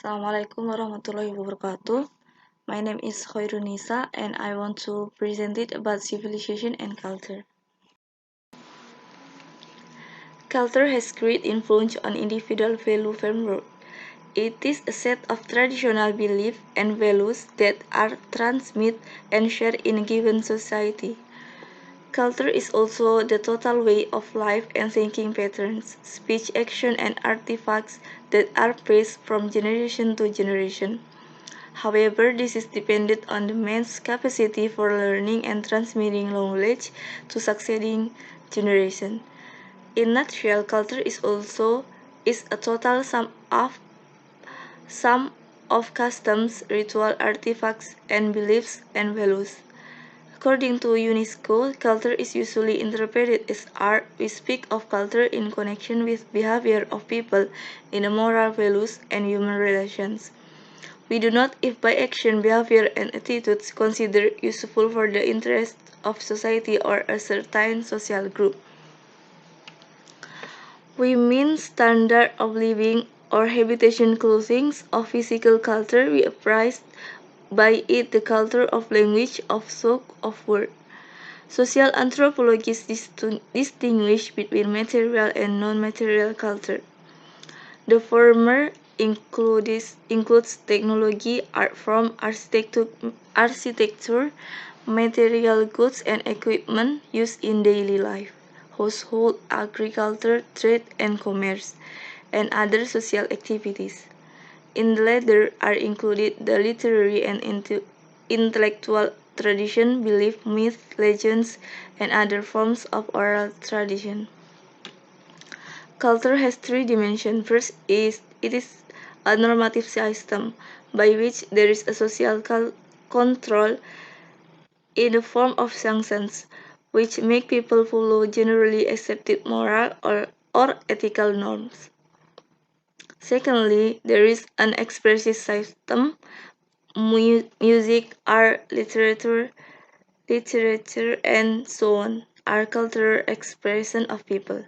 Assalamualaikum warahmatullahi wabarakatuh. My name is Khairunisa and I want to present it about civilization and culture. Culture has great influence on individual value framework. It is a set of traditional beliefs and values that are transmitted and shared in a given society. Culture is also the total way of life and thinking patterns, speech, action, and artifacts that are passed from generation to generation. However, this is dependent on the man's capacity for learning and transmitting knowledge to succeeding generations. In nutshell, culture is a total sum of customs, ritual artifacts, and beliefs and values. According to UNESCO, culture is usually interpreted as art. We speak of culture in connection with behavior of people in moral values and human relations. We do not if by action, behavior, and attitudes considered useful for the interest of society or a certain social group. We mean standard of living or habitation clothing of physical culture. We appraise by it the culture of language, of thought, of word. Social anthropologists distinguish between material and non-material culture. The former includes technology, art form, architecture, material goods and equipment used in daily life, household, agriculture, trade and commerce, and other social activities. In the latter are included the literary and intellectual tradition, belief, myth, legends, and other forms of oral tradition. Culture has three dimensions. First is it is a normative system by which there is a social control in the form of sanctions, which make people follow generally accepted moral or ethical norms. Secondly, there is an expressive system, music, art, literature, and so on, are cultural expression of people.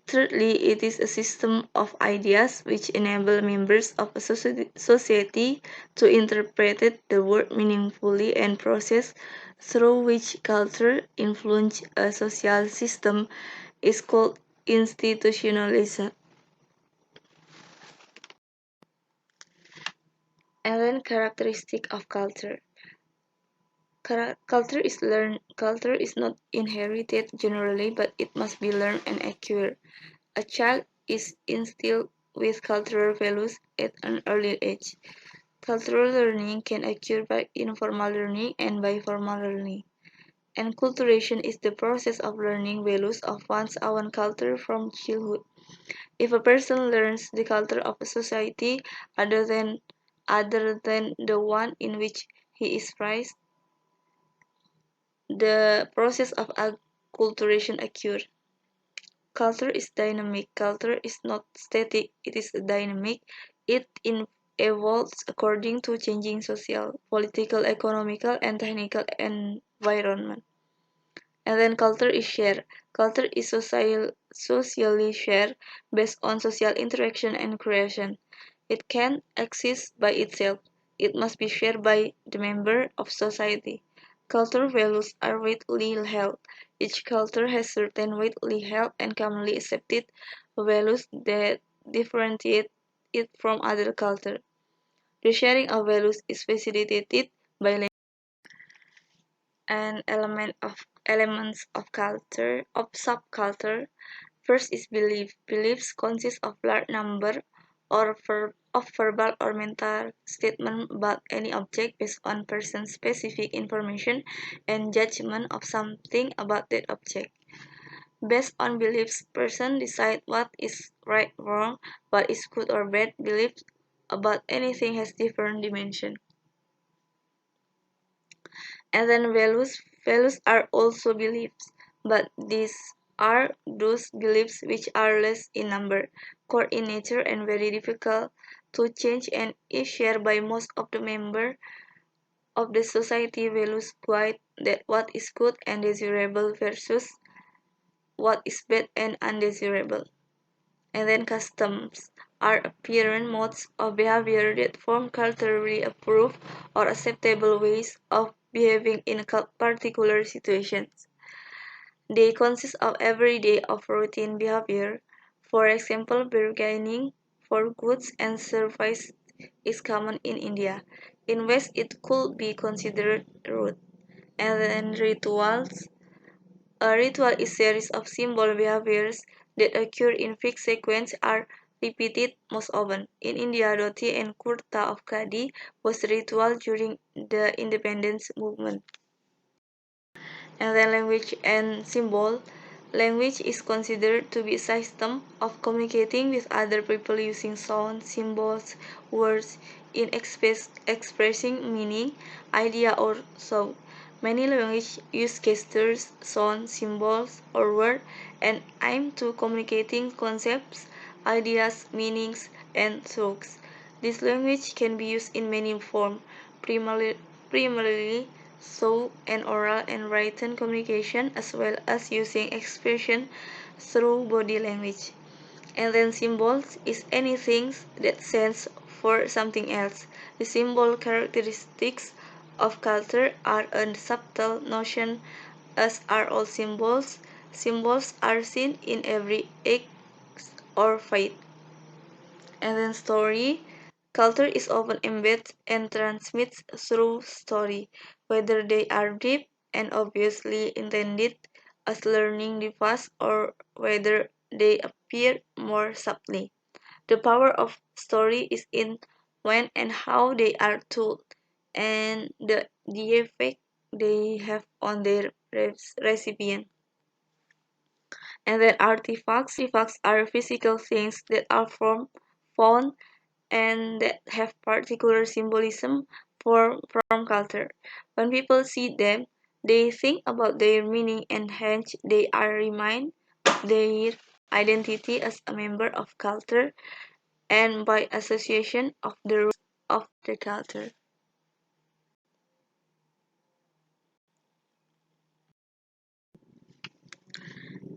Thirdly, it is a system of ideas which enable members of a society to interpret the world meaningfully and process through which culture influence a social system is called institutionalism. And then characteristic of culture. Culture is not inherited generally, but it must be learned and acquired. A child is instilled with cultural values at an early age. Cultural learning can occur by informal learning and by formal learning. Enculturation is the process of learning values of one's own culture from childhood. If a person learns the culture of a society other than the one in which he is raised, the process of acculturation occurs. Culture is dynamic. Culture is not static, it is dynamic. It evolves according to changing social, political, economical, and technical environment. And then culture is shared. Culture is socially shared based on social interaction and creation. It can exist by itself. It must be shared by the member of society. Cultural values are widely held. Each culture has certain widely held and commonly accepted values that differentiate it from other cultures. The sharing of values is facilitated by language and elements of subculture. First is belief. Beliefs consist of large number of verbal or mental statement about any object based on person-specific information and judgment of something about that object. Based on beliefs, person decide what is right, wrong, what is good or bad. Beliefs about anything has different dimension. And then values. Values are also beliefs, but these are those beliefs which are less in number, core in nature, and very difficult to change and is shared by most of the members of the society. Values guide that what is good and desirable versus what is bad and undesirable. And then customs. are apparent modes of behavior that form culturally approved or acceptable ways of behaving in particular situations. They consist of every day of routine behavior. For example, bargaining for goods and services is common in India. In West, it could be considered rude. And then rituals. A ritual is a series of symbol behaviors that occur in fixed sequence are repeated most often. In India, dhoti and kurta of khadi was ritual during the independence movement. And then language and symbol. Language is considered to be a system of communicating with other people using sound, symbols, words in expressing meaning, idea, or thought. Many languages use gestures, sound, symbols, or words and aim to communicating concepts, ideas, meanings, and thoughts. This language can be used in many forms, primarily through an oral and written communication as well as using expression through body language. And then symbols is anything that stands for something else. The symbol characteristics of culture are a subtle notion as are all symbols. Symbols are seen in every act or faith. And then story. Culture is often embedded and transmits through story, whether they are deep and obviously intended as learning device or whether they appear more subtly. The power of story is in when and how they are told and the effect they have on their recipient. And then artifacts. Artifacts are physical things that are found and that have particular symbolism from culture. When people see them, they think about their meaning and hence they are reminded of their identity as a member of culture and by association of the roots of the culture.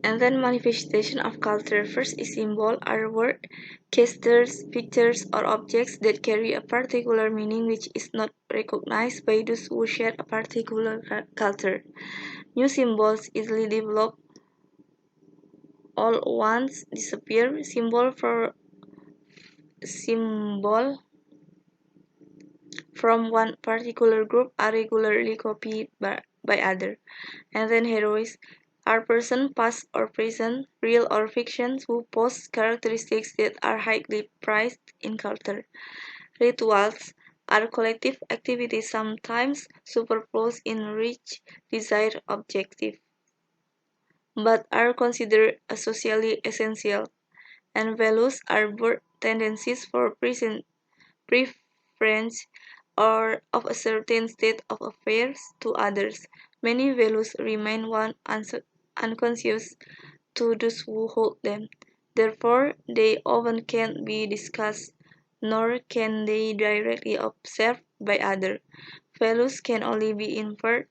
And then manifestation of culture. First is symbol, artwork, gestures, pictures, or objects that carry a particular meaning which is not recognized by those who share a particular culture. New symbols easily develop, all once disappear. Symbol from one particular group are regularly copied by others. And then heroes are person, past or present, real or fiction, who possess characteristics that are highly prized in culture. Rituals are collective activities sometimes superposed in reach desired objective, but are considered as socially essential. And values are birth tendencies for preference or of a certain state of affairs to others. Many values remain unconscious to those who hold them. Therefore, they often can't be discussed, nor can they directly observed by others. Values can only be inferred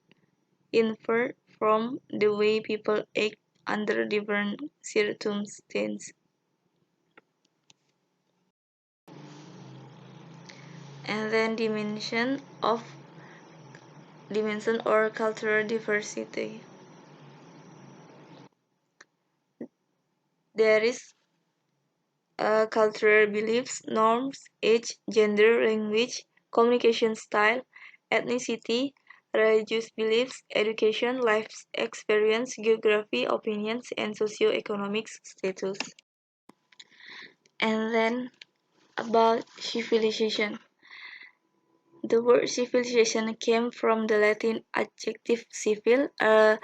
from the way people act under different circumstances. And then dimension or cultural diversity. There is cultural beliefs, norms, age, gender, language, communication style, ethnicity, religious beliefs, education, life experience, geography, opinions, and socio-economic status. And then about civilization. The word civilization came from the Latin adjective civil, a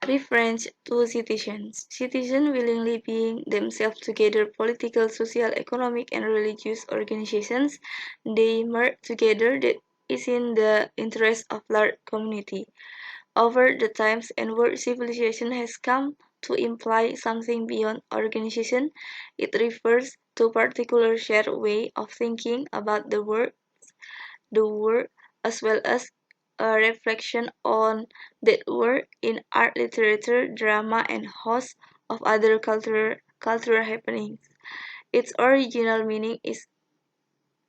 reference to citizens. Citizens willingly being themselves together, political, social, economic, and religious organizations, they merge together that is in the interest of large community. Over the times and word civilization has come to imply something beyond organization. It refers to particular shared way of thinking about the work as well as a reflection on that work in art, literature, drama, and host of other cultural happenings. Its original meaning is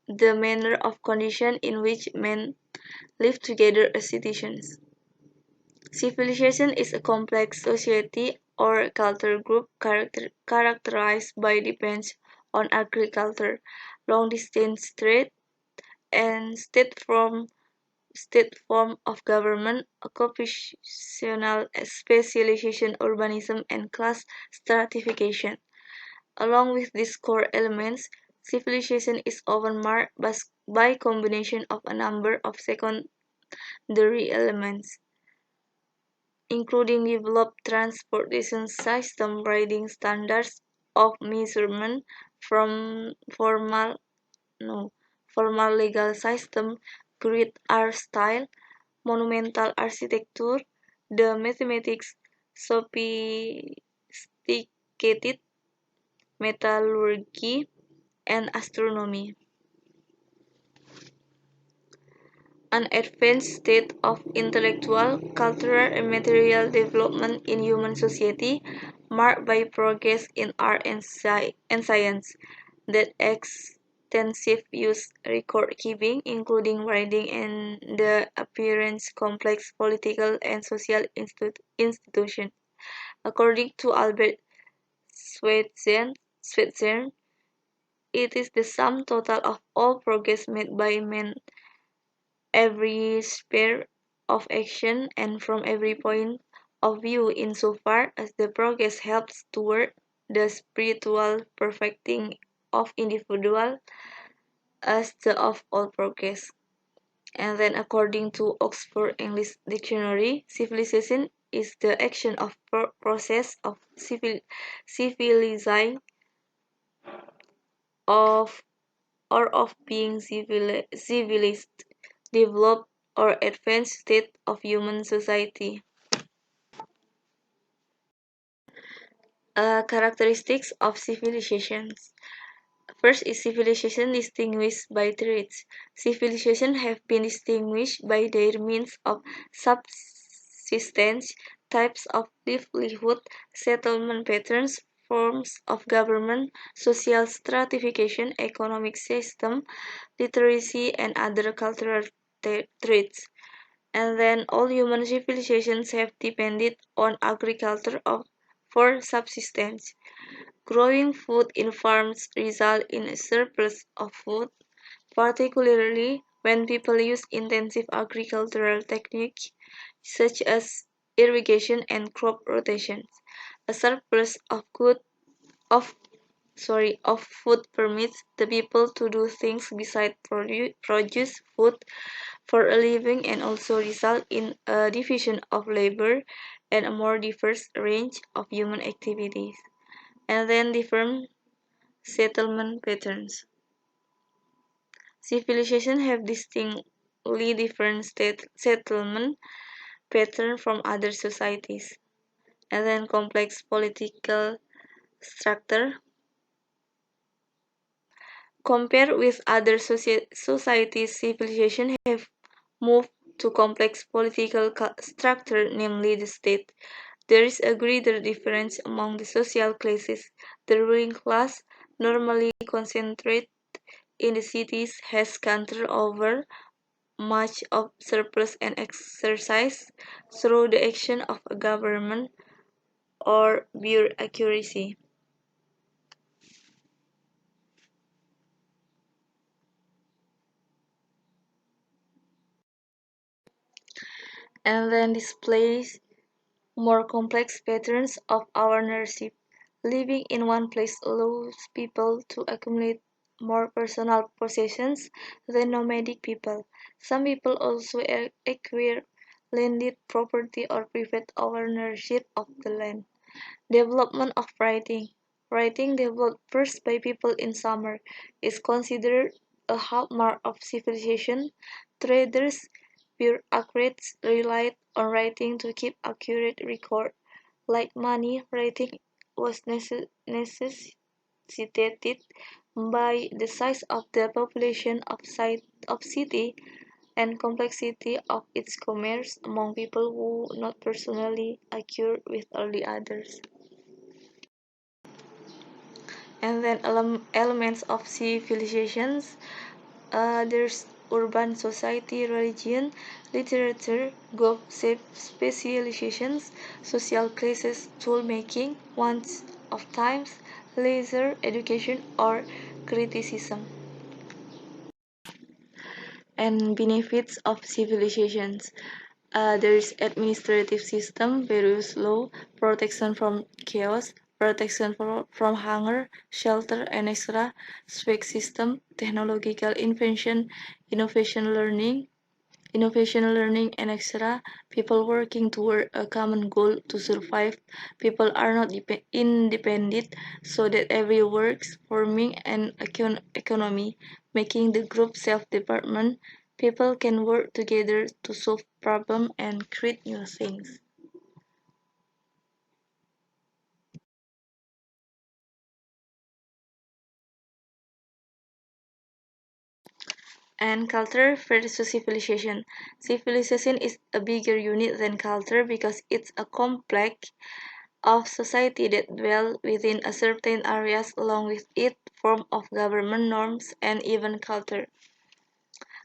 the manner of condition in which men live together as citizens. Civilization is a complex society or culture group characterized by depends on agriculture, long-distance trade, and state form of government, occupational specialization, urbanism, and class stratification. Along with these core elements, civilization is often marked by combination of a number of secondary elements, including developed transportation system, riding standards of measurement from no, formal legal system, grid art style, monumental architecture, the mathematics, sophisticated metallurgy, and astronomy. An advanced state of intellectual, cultural, and material development in human society, marked by progress in art and science, that extensive use record keeping, including writing, and the appearance complex political and social institutions. According to Albert Schweitzer, it is the sum total of all progress made by man every sphere of action and from every point of view insofar as the progress helps toward the spiritual perfecting of individual as the of all progress. And then according to Oxford English Dictionary, civilization is the action of process of civilizing of or of being civilized, developed, or advanced state of human society. Characteristics of civilizations. First is civilization distinguished by traits. Civilizations have been distinguished by their means of subsistence, types of livelihood, settlement patterns, forms of government, social stratification, economic system, literacy, and other cultural traits. And then all human civilizations have depended on agriculture for subsistence. Growing food in farms results in a surplus of food, particularly when people use intensive agricultural techniques such as irrigation and crop rotation. A surplus of of food permits the people to do things besides produce food for a living and also result in a division of labor and a more diverse range of human activities. And then different settlement patterns. Civilizations have distinctly different settlement patterns from other societies. And then complex political structure. Compared with other societies, civilizations have moved to complex political structure, namely the state. There is a greater difference among the social classes. The ruling class, normally concentrated in the cities, has control over much of surplus and exercise through the action of a government or bureaucracy. And then displays more complex patterns of ownership. Living in one place allows people to accumulate more personal possessions than nomadic people. Some people also acquire landed property or private ownership of the land. Development of writing. Writing developed first by people in Sumer is considered a hallmark of civilization. Traders, bureaucrats relied on writing to keep accurate record. Like money, writing was necessitated by the size of the population of city and complexity of its commerce among people who not personally acquire with all the others. And then elements of civilizations. There's urban society, religion, literature, group specializations, social classes, tool making, wants of times, leisure, education, or criticism. And benefits of civilizations. There is administrative system, various law, protection from chaos, protection from hunger, shelter, and extra, swag system, technological invention, innovation learning, and extra, people working toward a common goal to survive. People are not independent, so that every works forming an economy, making the group self-development. People can work together to solve problems and create new things. And culture versus civilization. Civilization is a bigger unit than culture because it's a complex of society that dwell within a certain areas along with its form of government norms and even culture.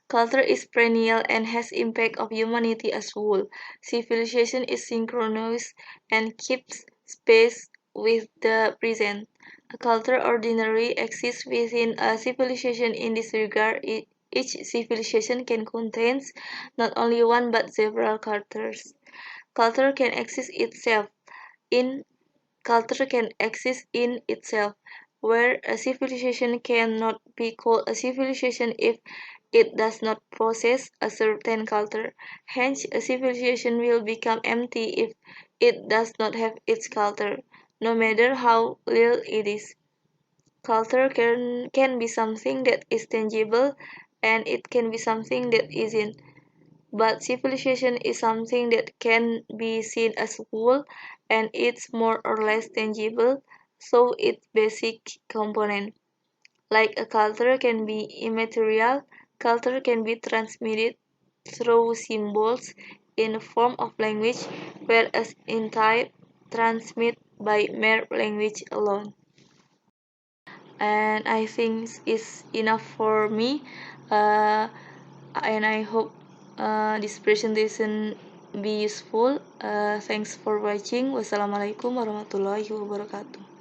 Culture is perennial and has impact of humanity as whole. Civilization is synchronous and keeps space with the present. A culture ordinarily exists within a civilization in this regard. Each civilization can contain not only one but several cultures. Culture can exist itself in Culture can exist in itself, where a civilization cannot be called a civilization if it does not possess a certain culture. Hence, a civilization will become empty if it does not have its culture, no matter how little it is. Culture can be something that is tangible and it can be something that isn't. But civilization is something that can be seen as whole and it's more or less tangible, so its basic component. Like a culture can be immaterial, culture can be transmitted through symbols in the form of language, whereas in type transmit by mere language alone. And I think it's enough for me. Uh, and I hope this presentation be useful. Thanks for watching. Wassalamualaikum warahmatullahi wabarakatuh.